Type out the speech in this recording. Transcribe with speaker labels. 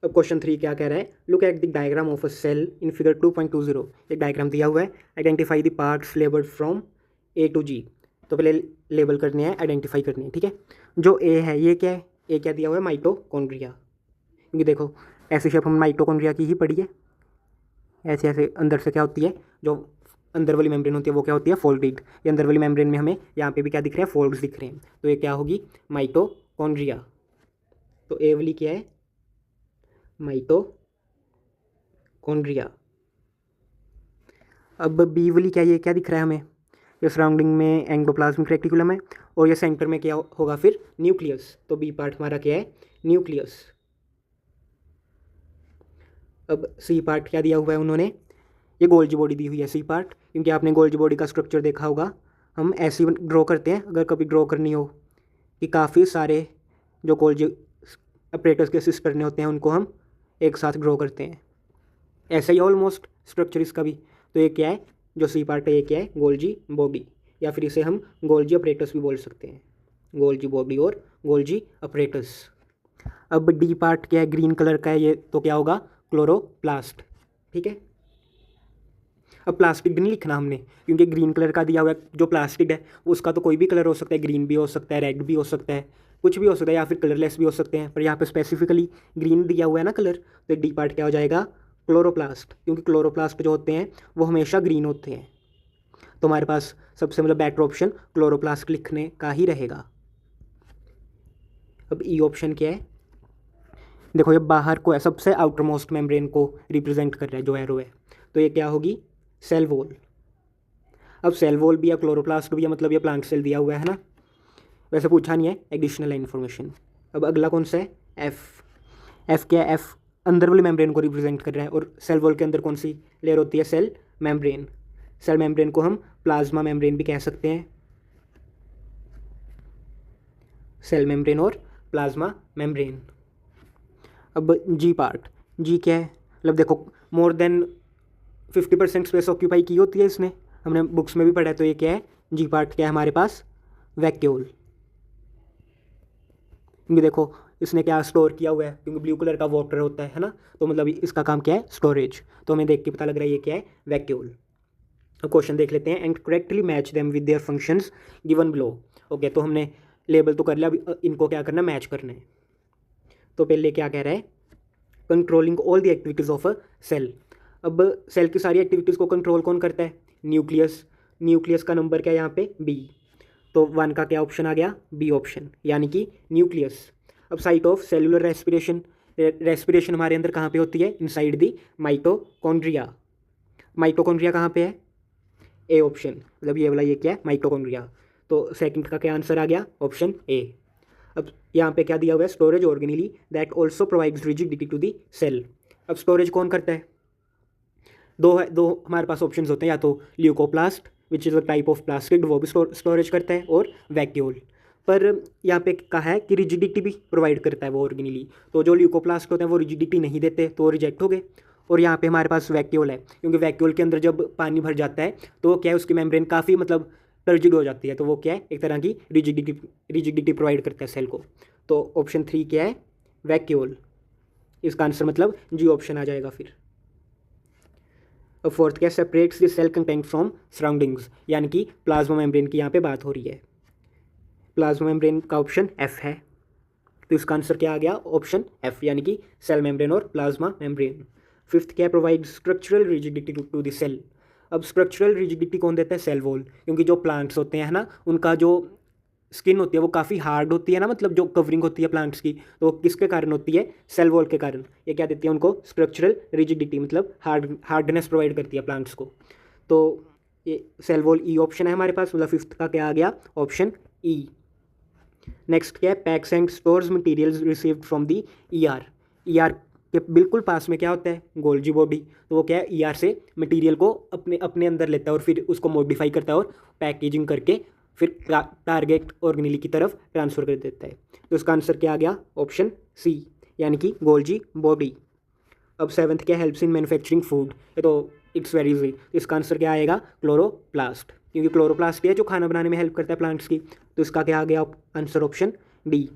Speaker 1: अब क्वेश्चन 3 क्या कह रहा है, look at the diagram of a cell in figure 2.20। एक डायग्राम दिया हुआ है, identify the parts labelled from A to G. तो पहले लेबल करने हैं, आइडेंटिफाई करनी है, ठीक है। जो ए है ये क्या है, ए क्या दिया हुआ है, माइटोकॉन्ड्रिया। क्योंकि देखो ऐसी शेप हम माइटोकॉन्ड्रिया की ही पढ़ी है, ऐसे ऐसे अंदर से क्या होती है, जो अंदर वाली मेम्ब्रेन होती है वो क्या होती है, फोल्डेड। ये अंदर वाली मेम्ब्रेन में हमें यहाँ पे भी क्या दिख रहे हैं, फोल्ड्स दिख रहे हैं, तो ये क्या होगी, माइटोकॉन्ड्रिया। तो ए वाली क्या है, माइटोकॉन्ड्रिया। अब बी वाली क्या, ये क्या दिख रहा है हमें, ये सराउंडिंग में एंडोप्लाज्मिक रेटिकुलम है और ये सेंटर में क्या होगा फिर, न्यूक्लियस। तो बी पार्ट हमारा क्या है, न्यूक्लियस। अब सी पार्ट क्या दिया हुआ है उन्होंने, ये गोल्जी बॉडी दी हुई है सी पार्ट, क्योंकि आपने गोल्जी बॉडी का स्ट्रक्चर देखा होगा, हम ऐसे ड्रॉ करते हैं अगर कभी ड्रॉ करनी हो, कि काफ़ी सारे जो गोल्जी ऑपरेटर्स के असिस्ट करने होते हैं उनको हम एक साथ ड्रॉ करते हैं, ऐसा ही ऑलमोस्ट स्ट्रक्चर इसका भी। तो ये क्या है, जो सी पार्ट है ये क्या है, गोल्जी बॉडी, या फिर इसे हम गोल्जी ऑपरेटर्स भी बोल सकते हैं, गोल्जी बॉडी और गोल्जी ऑपरेटर्स। अब डी पार्ट क्या है, ग्रीन कलर का है ये, तो क्या होगा, क्लोरोप्लास्ट, ठीक है। अब प्लास्टिक नहीं लिखना हमने, क्योंकि ग्रीन कलर का दिया हुआ है, जो प्लास्टिक है उसका तो कोई भी कलर हो सकता है, ग्रीन भी हो सकता है, रेड भी हो सकता है, कुछ भी हो सकता है, या फिर कलरलेस भी हो सकते हैं, पर यहाँ पे स्पेसिफिकली ग्रीन दिया हुआ है ना कलर, तो डी पार्ट क्या हो जाएगा, क्लोरोप्लास्ट, क्योंकि क्लोरोप्लास्ट जो होते हैं वो हमेशा ग्रीन होते हैं। तो हमारे पास सबसे मतलब बेटर ऑप्शन क्लोरोप्लास्ट लिखने का ही रहेगा। अब ई ऑप्शन क्या है, देखो ये बाहर को है, सबसे आउटर मोस्ट मेम्ब्रेन को रिप्रेजेंट कर रहा है जो एरो है, तो ये क्या होगी, सेल वॉल। अब सेल वॉल भी है, क्लोरोप्लास्ट भी है, मतलब ये प्लांट सेल दिया हुआ है ना, वैसे पूछा नहीं है, एडिशनल इन्फॉर्मेशन। अब अगला कौन सा है, एफ। एफ क्या है, एफ अंदर वाली मेम्ब्रेन को रिप्रेजेंट कर रहा है, और सेल वॉल के अंदर कौन सी लेयर होती है, सेल मेम्ब्रेन। सेल मेम्ब्रेन को हम प्लाज्मा मेम्ब्रेन भी कह सकते हैं, सेल मेम्ब्रेन और प्लाज्मा मेम्ब्रेन। अब जी पार्ट, जी क्या है, मतलब देखो मोर देन 50% स्पेस ऑक्यूपाई की होती है इसने, हमने बुक्स में भी पढ़ा है। तो ये क्या है, जी पार्ट क्या है हमारे पास, वैक्यूल। क्योंकि देखो इसने क्या स्टोर किया हुआ है, क्योंकि ब्लू कलर का वाटर होता है ना, तो मतलब इसका काम क्या है, स्टोरेज। तो हमें देख के पता लग रहा है ये क्या है, वैक्यूल। अब क्वेश्चन देख लेते हैं, and correctly match them with their functions given below. Okay, तो हमने लेबल तो कर लिया, अब इनको क्या करना, मैच करना है। तो पहले क्या कह रहा है, controlling all the activities of a cell. अब सेल की सारी एक्टिविटीज़ को कंट्रोल कौन करता है, न्यूक्लियस। न्यूक्लियस का नंबर क्या है यहाँ पे, बी। तो 1 का क्या ऑप्शन आ गया, बी ऑप्शन, यानी कि न्यूक्लियस। अब site of cellular respiration, respiration हमारे अंदर कहाँ पे होती है, इनसाइड दी माइटोकॉन्ड्रिया। माइटोकॉन्ड्रिया कहाँ पे है, ए ऑप्शन, मतलब ये वाला ये क्या है, माइटोकॉन्ड्रिया। तो सेकंड का क्या आंसर आ गया, ऑप्शन ए। अब यहाँ पे क्या दिया हुआ है, storage organelle that also provides rigidity to the cell. अब स्टोरेज कौन करता है, दो हमारे पास ऑप्शंस होते हैं, या तो leucoplast which is a type of plastic, वो भी स्टोरेज करता है, और वैक्यूल। पर यहाँ पे कहा है कि रिजिडिटी भी प्रोवाइड करता है वो ऑर्गेनिली, तो जो ल्यूकोप्लास्ट होते हैं वो रिजिडिटी नहीं देते, तो रिजेक्ट हो गए। और यहाँ पे हमारे पास वैक्यूल है, क्योंकि वैक्यूल के अंदर जब पानी भर जाता है तो क्या है, उसकी मेम्ब्रेन काफ़ी मतलब टर्जिड हो जाती है, तो वो क्या है, एक तरह की रिजिडिटी प्रोवाइड करता है सेल को। तो ऑप्शन 3 क्या है, वैक्यूल। इसका आंसर मतलब जी ऑप्शन आ जाएगा फिर। अब फोर्थ क्या, separates the cell content from surroundings, यानी कि प्लाज्मा मेम्ब्रेन की यहाँ पे बात हो रही है। प्लाज्मा मेम्ब्रेन का ऑप्शन एफ है, तो इसका आंसर क्या आ गया, ऑप्शन एफ, यानी कि सेल मेम्ब्रेन और प्लाज्मा मेम्ब्रेन। फिफ्थ क्या, provide structural rigidity to the cell. अब स्ट्रक्चरल रिजिडिटी कौन देता है, सेल वॉल, क्योंकि जो प्लांट्स होते हैं ना उनका जो स्किन होती है वो काफ़ी हार्ड होती है ना, मतलब जो कवरिंग होती है प्लांट्स की, तो वो किसके कारण होती है, सेल वॉल के कारण। ये क्या देती है उनको, स्ट्रक्चरल रिजिडिटी, मतलब हार्डनेस प्रोवाइड करती है प्लांट्स को। तो ये सेल वॉल ई ऑप्शन है हमारे पास, मतलब फिफ्थ का क्या आ गया, ऑप्शन ई। नेक्स्ट क्या है, packs and stores materials received from the ER. ER के बिल्कुल पास में क्या होता है, गोल्जी बॉडी, तो वो क्या है, ईआर से मटेरियल को अपने अपने अंदर लेता है और फिर उसको मॉडिफाई करता है और पैकेजिंग करके फिर टारगेट ऑर्गेनिली की तरफ ट्रांसफ़र कर देता है। तो इसका आंसर क्या आ गया, ऑप्शन सी, यानी कि गोल्जी बॉडी। अब सेवन्थ क्या, हेल्प्स इन मैन्युफैक्चरिंग फूड, ये तो इट्स वेरी इजी, तो इसका आंसर क्या आएगा, क्लोरोप्लास्ट, क्योंकि क्लोरोप्लास्ट है जो खाना बनाने में हेल्प करता है प्लांट्स की। तो इसका क्या आ गया आंसर, ऑप्शन डी।